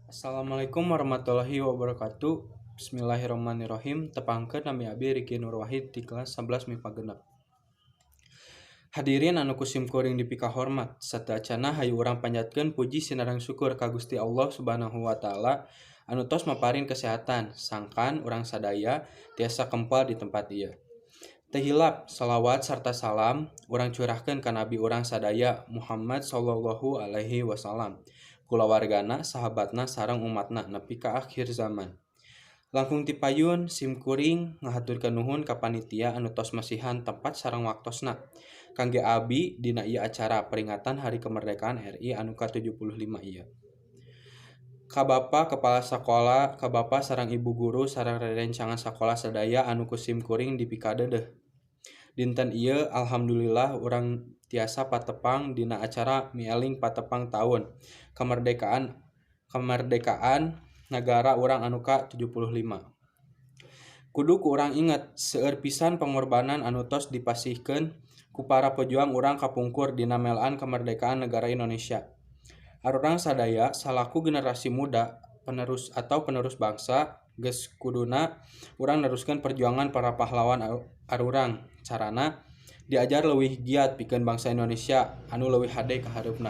Assalamualaikum warahmatullahi wabarakatuh. Bismillahirrahmanirrahim. Tepangkeun nami abdi Riki Nur Wahid di kelas 11 MIPA genep. Hadirin anu kusim kuring dipika hormat, sateacana hayu urang panjatkeun puji sinareng syukur ka Gusti Allah Subhanahu wa taala anu tos maparin kesehatan sangkan urang sadaya tiasa kempal di tempat ieu. Teu hilap salawat sarta salam urang curahkeun ka nabi urang sadaya Muhammad sallallahu alaihi wasallam, kulawargana, sahabatna sareng umatna nepi ka akhir zaman. Langkung ti payun simkuring ngahaturkeun nuhun ka panitia anu tos masihan tempat sareng waktosna kangge abi dina ieu acara peringatan Hari Kemerdekaan RI anu ke-75 ieu. Ka Bapa Kepala Sakola, ka Bapa sareng Ibu guru sareng rerencangan sakola sadaya anu kusim kuring dipika deudeuh. Dinten ieu alhamdulillah urang tiasa patepang dina acara mieling patepang taun kemerdekaan nagara urang anu ka-75. Kudu ku urang inget seueur pisan pengorbanan anu tos dipasihkeun ku para pejuang urang kapungkur dina melaan kemerdekaan negara Indonesia. Arurang sadaya salaku generasi muda penerus bangsa geus kuduna urang neruskeun perjuangan para pahlawan arurang. Carana diajar leuwih giat pikeun bangsa Indonesia anu leuwih hade ka hareupna.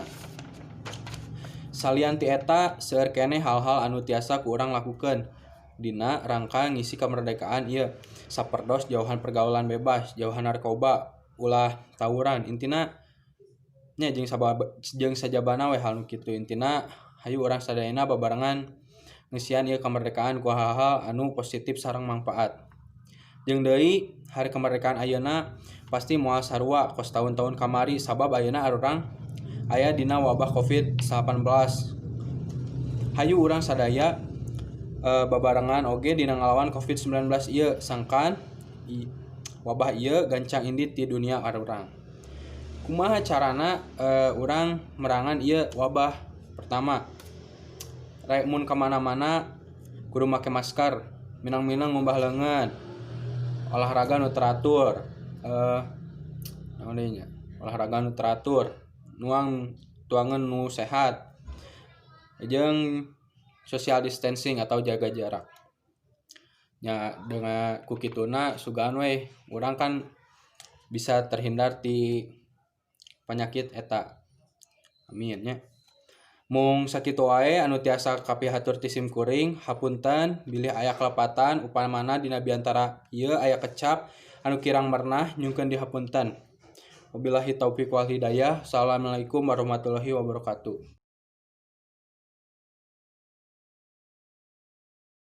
Salian ti eta seueur keneh hal-hal anu tiasa ku urang lakukeun dina rangka ngisi kemerdekaan ieu, saperdos jauhan pergaulan bebas, jauhan narkoba, ulah tawuran. Intina nya jeung sajabana we hal nu kitu. Intina hayu urang sadayana babarengan ngeusian ieu kemerdekaan ku hal-hal anu positif sareng mangpaat. Jeung deui hari kemerdekaan ayeuna pasti moal sarua kos tahun-tahun kamari sabab ayeuna arurang aya dina wabah COVID-19. Hayu urang sadaya babarengan oge dina ngalawan COVID-19 ieu sangkan wabah ieu gancang indit ti dunia arurang. Kumaha carana urang merangan ieu wabah? Pertama, rek mun ka mana-mana kudu make masker, minang-minang ngumbah leungeun, olahraga nu teratur, olahraga nu teratur, tuangan nu sehat, jeung social distancing atau jaga jarak. Nya dengan kukituna sugaan we urang kan bisa terhindar ti penyakit eta. Amin nya. Mung sakitu wae anu tiasa kapihatur ti simkuring, hapunten bilih aya kelepatan upamana dina biantara ieu aya kecap anu kirang merenah nyungkeun dihapunten. Wabillahi taufiq wal hidayah. Assalamualaikum warahmatullahi wabarakatuh.